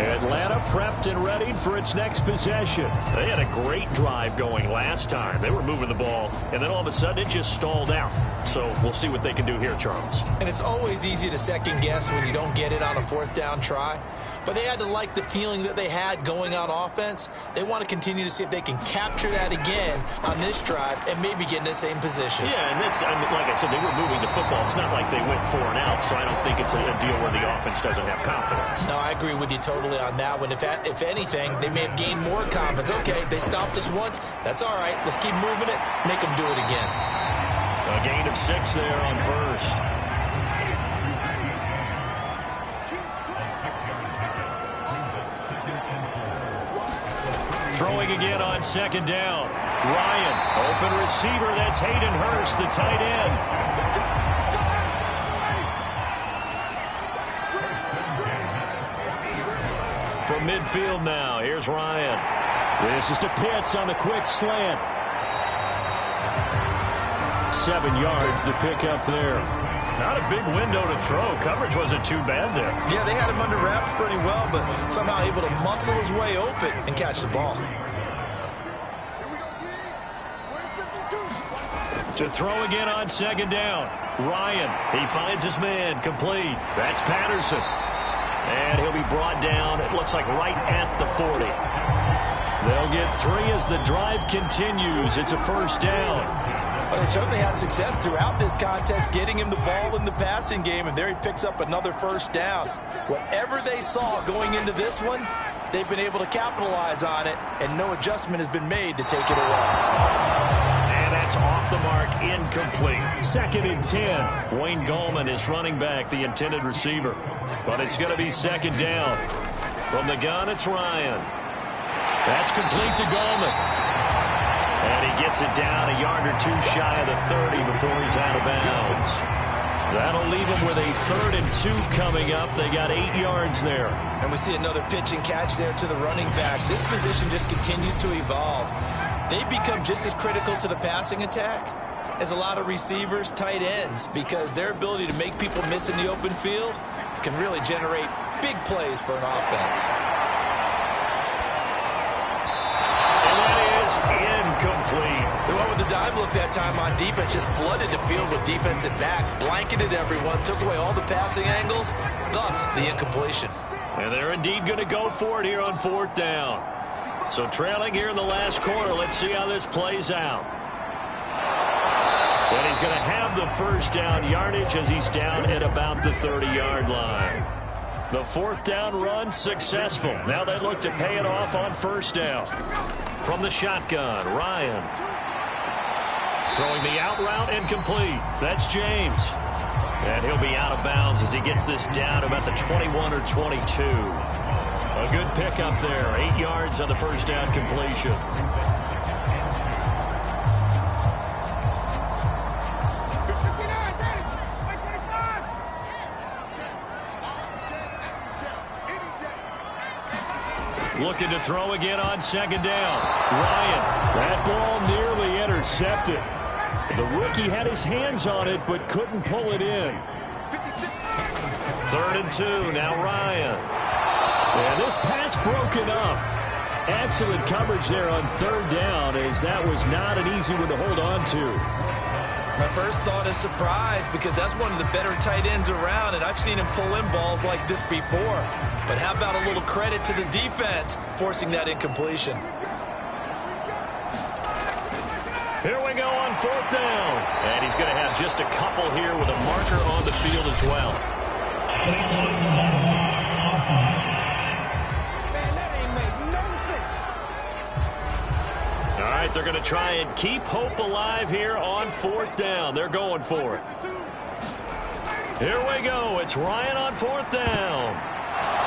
Atlanta prepped and ready for its next possession. They had a great drive going last time. They were moving the ball, and then all of a sudden it just stalled out. So we'll see what they can do here, Charles. And it's always easy to second guess when you don't get it on a 4th down try. But they had to like the feeling that they had going on offense. They want to continue to see if they can capture that again on this drive and maybe get in the same position. Yeah, and that's, I mean, like I said, they were moving the football. It's not like they went 4 and out, so I don't think it's a deal where the offense doesn't have confidence. No, I agree with you totally on that one. If anything, they may have gained more confidence. Okay, they stopped us once. That's all right. Let's keep moving it. Make them do it again. A gain of 6 there on 1st. Throwing again on 2nd down. Ryan, open receiver. That's Hayden Hurst, the tight end. From midfield now, here's Ryan. This is to Pitts on the quick slant. 7 yards, the pickup there. Not a big window to throw. Coverage wasn't too bad there. Yeah, they had him under wraps pretty well, but somehow able to muscle his way open and catch the ball. To throw again on 2nd down. Ryan, he finds his man, complete. That's Patterson. And he'll be brought down, it looks like right at the 40. They'll get 3 as the drive continues. It's a 1st down. Well, they certainly had success throughout this contest, getting him the ball in the passing game, and there he picks up another 1st down. Whatever they saw going into this one, they've been able to capitalize on it, and no adjustment has been made to take it away. That's off the mark, incomplete. 2nd and 10. Wayne Gallman is running back, the intended receiver. But it's going to be 2nd down. From the gun, it's Ryan. That's complete to Gallman. And he gets it down a yard or 2 shy of the 30 before he's out of bounds. That'll leave him with a 3rd and 2 coming up. They got 8 yards there. And we see another pitch and catch there to the running back. This position just continues to evolve. They become just as critical to the passing attack as a lot of receivers, tight ends, because their ability to make people miss in the open field can really generate big plays for an offense. And that is incomplete. They went with the dive look that time on defense, just flooded the field with defensive backs, blanketed everyone, took away all the passing angles, thus the incompletion. And they're indeed going to go for it here on 4th down. So trailing here in the last quarter, let's see how this plays out. And he's going to have the 1st down yardage as he's down at about the 30-yard line. The 4th down run successful. Now they look to pay it off on 1st down. From the shotgun, Ryan. Throwing the out route incomplete. That's James. And he'll be out of bounds as he gets this down about the 21 or 22. A good pickup there. 8 yards on the 1st down completion. Looking to throw again on 2nd down. Ryan. That ball nearly intercepted. The rookie had his hands on it but couldn't pull it in. 3rd and 2. Now Ryan. And this pass broken up. Excellent coverage there on 3rd down, as that was not an easy one to hold on to. My first thought is surprise, because that's one of the better tight ends around, and I've seen him pull in balls like this before. But how about a little credit to the defense forcing that incompletion? Here we go on 4th down. And he's going to have just a couple here with a marker on the field as well. All right, they're going to try and keep hope alive here on 4th down. They're going for it. Here we go. It's Ryan on 4th down.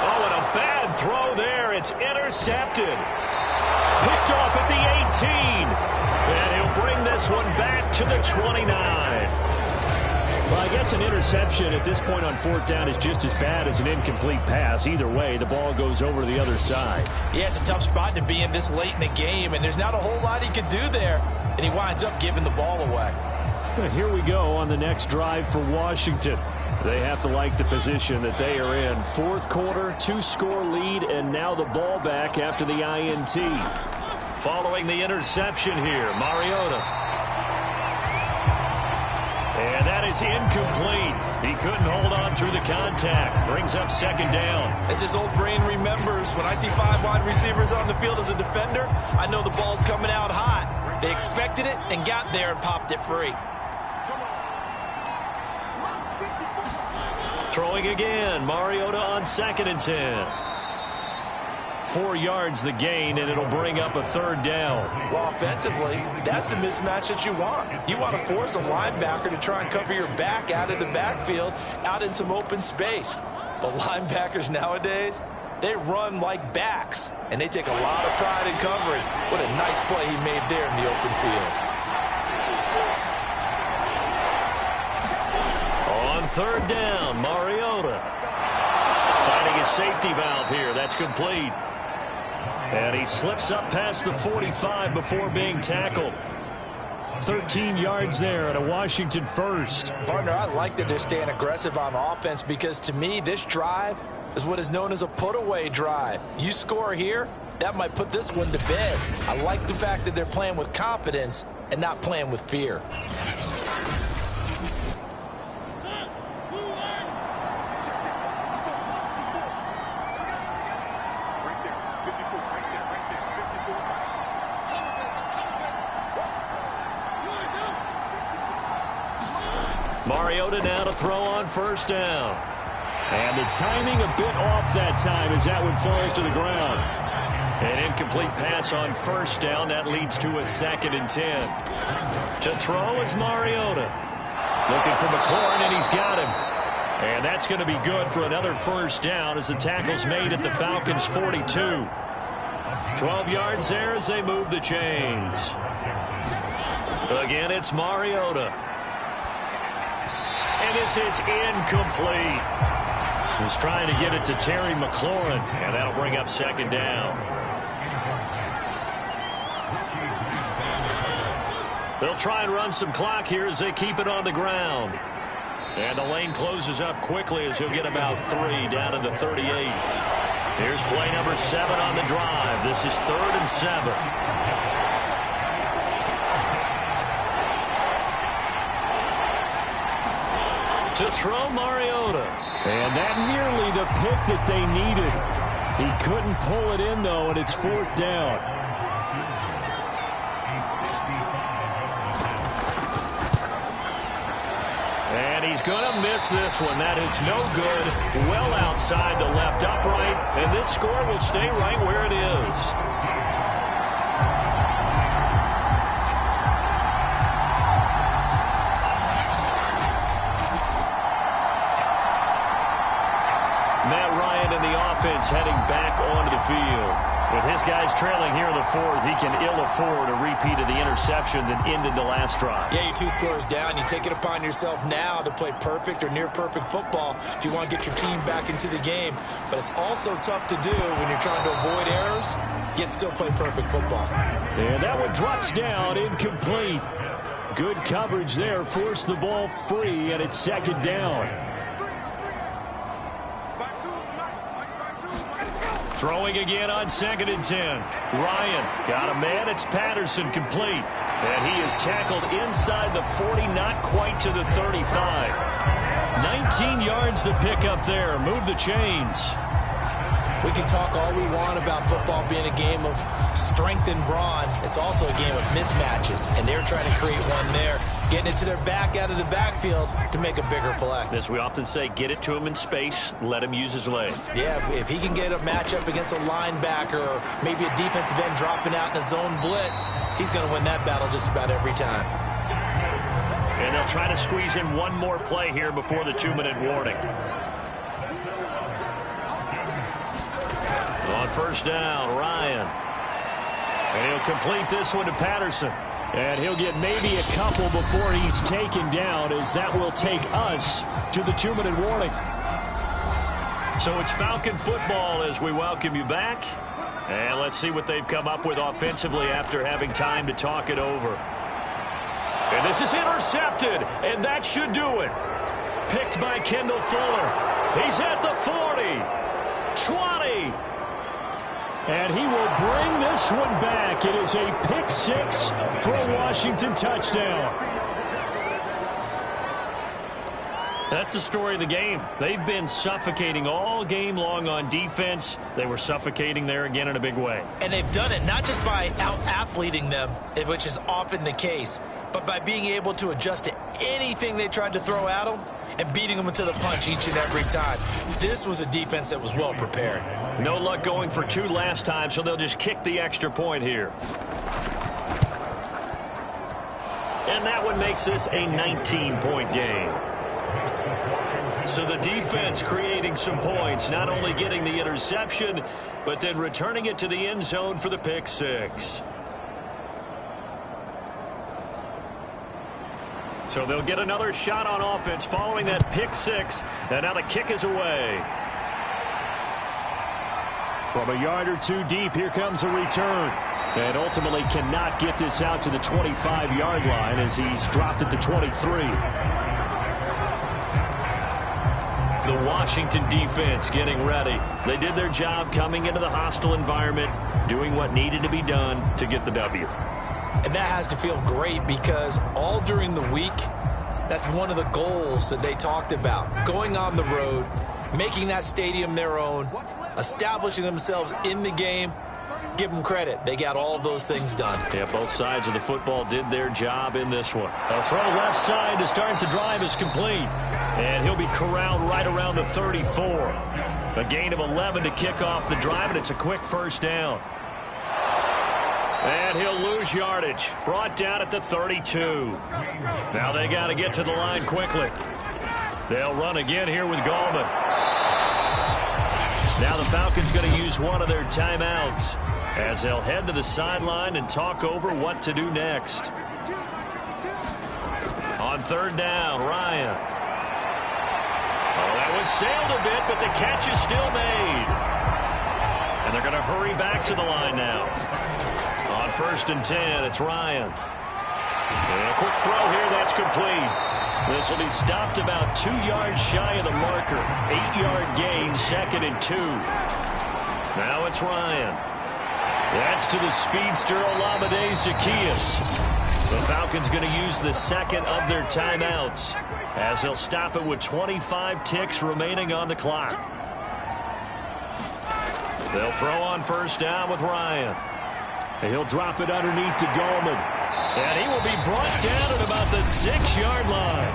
Oh, and a bad throw there. It's intercepted. Picked off at the 18. And he'll bring this one back to the 29. Well, I guess an interception at this point on 4th down is just as bad as an incomplete pass. Either way, the ball goes over to the other side. Yeah, it's a tough spot to be in this late in the game, and there's not a whole lot he could do there, and he winds up giving the ball away. Well, here we go on the next drive for Washington. They have to like the position that they are in. 4th quarter, 2-score lead, and now the ball back after the INT. Following the interception here, Mariota. And that is incomplete. He couldn't hold on through the contact. Brings up 2nd down. As his old brain remembers, when I see 5 wide receivers on the field as a defender, I know the ball's coming out hot. They expected it and got there and popped it free. Throwing again, Mariota on 2nd and 10. 4 yards the gain, and it'll bring up a 3rd down. Well, offensively, that's the mismatch that you want. You want to force a linebacker to try and cover your back out of the backfield, out in some open space. But linebackers nowadays, they run like backs, and they take a lot of pride in covering. What a nice play he made there in the open field. On 3rd down, Mariota. Finding his safety valve here. That's complete. And he slips up past the 45 before being tackled. 13 yards there at a Washington first. Partner, I like that they're staying aggressive on offense because to me, this drive is what is known as a put-away drive. You score here, that might put this one to bed. I like the fact that they're playing with confidence and not playing with fear. Mariota now to throw on first down. And the timing a bit off that time as that one falls to the ground. An incomplete pass on first down. That leads to a 2nd and 10. To throw is Mariota. Looking for McLaurin, and he's got him. And that's going to be good for another first down as the tackle's made at the Falcons' 42. 12 yards there as they move the chains. Again, it's Mariota. And this is incomplete. He's trying to get it to Terry McLaurin, and that'll bring up 2nd down. They'll try and run some clock here as they keep it on the ground. And the lane closes up quickly as he'll get about 3 down to the 38. Here's play number 7 on the drive. This is 3rd and 7. To throw Mariota. And that nearly the pick that they needed. He couldn't pull it in, though, and it's 4th down. And he's going to miss this one. That is no good. Well outside the left upright. And this score will stay right where it is. Heading back onto the field. With his guys trailing here in the 4th, he can ill afford a repeat of the interception that ended the last drive. Yeah, you're 2 scores down. You take it upon yourself now to play perfect or near perfect football if you want to get your team back into the game. But it's also tough to do when you're trying to avoid errors, yet still play perfect football. And that one drops down, incomplete. Good coverage there, forced the ball free, and it's 2nd down. Throwing again on 2nd and 10. Ryan got a man. It's Patterson complete. And he is tackled inside the 40, not quite to the 35. 19 yards the pick up there. Move the chains. We can talk all we want about football being a game of strength and brawn. It's also a game of mismatches, and they're trying to create one there, getting it to their back out of the backfield to make a bigger play. As we often say, get it to him in space, let him use his leg. Yeah, if he can get a matchup against a linebacker or maybe a defensive end dropping out in a zone blitz, he's going to win that battle just about every time. And they'll try to squeeze in one more play here before the 2-minute warning. On first down, Ryan. And he'll complete this one to Patterson. And he'll get maybe a couple before he's taken down, as that will take us to the 2-minute warning. So it's Falcon football as we welcome you back. And let's see what they've come up with offensively after having time to talk it over. And this is intercepted, and that should do it. Picked by Kendall Fuller. He's at the 40, 20. And he will bring this one back. It is a pick 6 for a Washington touchdown. That's the story of the game. They've been suffocating all game long on defense. They were suffocating there again in a big way. And they've done it not just by out-athleting them, which is often the case, but by being able to adjust to anything they tried to throw at them and beating them into the punch each and every time. This was a defense that was well prepared. No luck going for 2 last time, so they'll just kick the extra point here. And that one makes this a 19-point game. So the defense creating some points, not only getting the interception, but then returning it to the end zone for the pick 6. So they'll get another shot on offense following that pick 6. And now the kick is away. From a yard or two deep, here comes a return. And ultimately cannot get this out to the 25-yard line as he's dropped it to 23. The Washington defense getting ready. They did their job coming into the hostile environment, doing what needed to be done to get the W. And that has to feel great because all during the week, that's one of the goals that they talked about. Going on the road, making that stadium their own, establishing themselves in the game. Give them credit. They got all of those things done. Yeah, both sides of the football did their job in this one. A throw left side to start the drive is complete. And he'll be corralled right around the 34. A gain of 11 to kick off the drive, and it's a quick first down. And he'll lose yardage. Brought down at the 32. Now they got to get to the line quickly. They'll run again here with Gallman. Now the Falcons going to use one of their timeouts as they'll head to the sideline and talk over what to do next. On third down, Ryan. Oh, that one sailed a bit, but the catch is still made. And they're going to hurry back to the line now. On first and 10, it's Ryan. And a quick throw here, that's complete. This will be stopped about 2 yards shy of the marker. 8-yard gain, second and 2. Now it's Ryan. That's to the speedster, Olamide Zaccheaus. The Falcons going to use the second of their timeouts as they'll stop it with 25 ticks remaining on the clock. They'll throw on first down with Ryan. And he'll drop it underneath to Gallman. And he will be brought down at about the 6-yard line.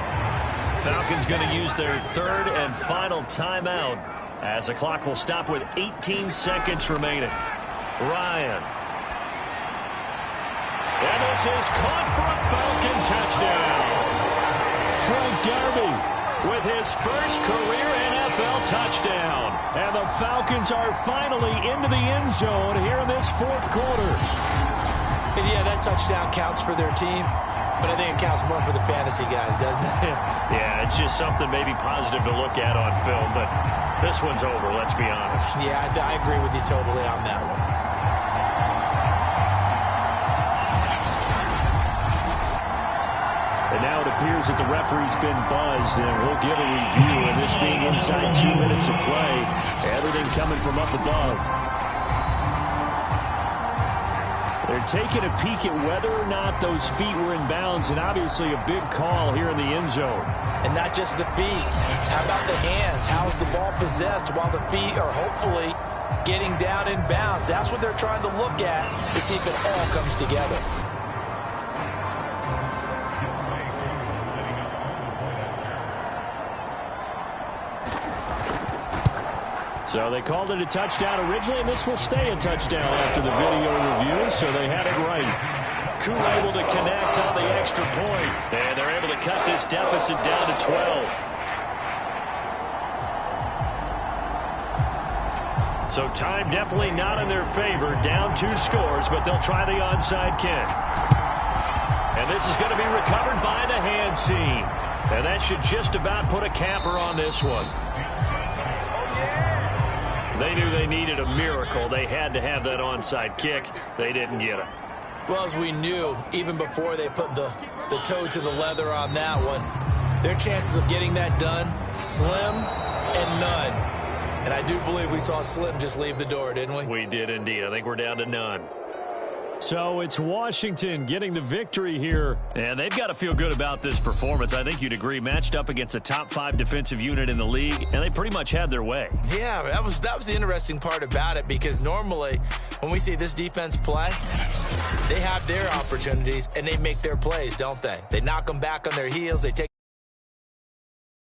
Falcons going to use their third and final timeout as the clock will stop with 18 seconds remaining. Ryan. And this is caught for a Falcon touchdown. Frank Darby with his first career NFL touchdown. And the Falcons are finally into the end zone here in this fourth quarter. And yeah, that touchdown counts for their team, but I think it counts more for the fantasy guys, doesn't it? Yeah, it's just something maybe positive to look at on film, but this one's over, let's be honest. Yeah, I agree with you totally on that one. And now it appears that the referee's been buzzed, and we'll give a review of this being inside 2 minutes of play. Everything coming from up above. They're taking a peek at whether or not those feet were in bounds, and obviously a big call here in the end zone. And not just the feet. How about the hands? How is the ball possessed while the feet are hopefully getting down in bounds? That's what they're trying to look at to see if it all comes together. So they called it a touchdown originally, and this will stay a touchdown after the video review, so they had it right. Koo able to connect on the extra point, and they're able to cut this deficit down to 12. So time definitely not in their favor, down 2 scores, but they'll try the onside kick. And this is going to be recovered by the hands team. And that should just about put a capper on this one. They knew they needed a miracle. They had to have that onside kick. They didn't get it. Well, as we knew, even before they put the toe to the leather on that one, their chances of getting that done, slim and none. And I do believe we saw Slim just leave the door, didn't we? We did indeed. I think we're down to none. So it's Washington getting the victory here. And they've got to feel good about this performance. I think you'd agree. Matched up against a top 5 defensive unit in the league, and they pretty much had their way. Yeah, that was the interesting part about it, because normally when we see this defense play, they have their opportunities and they make their plays, don't they? They knock them back on their heels. They take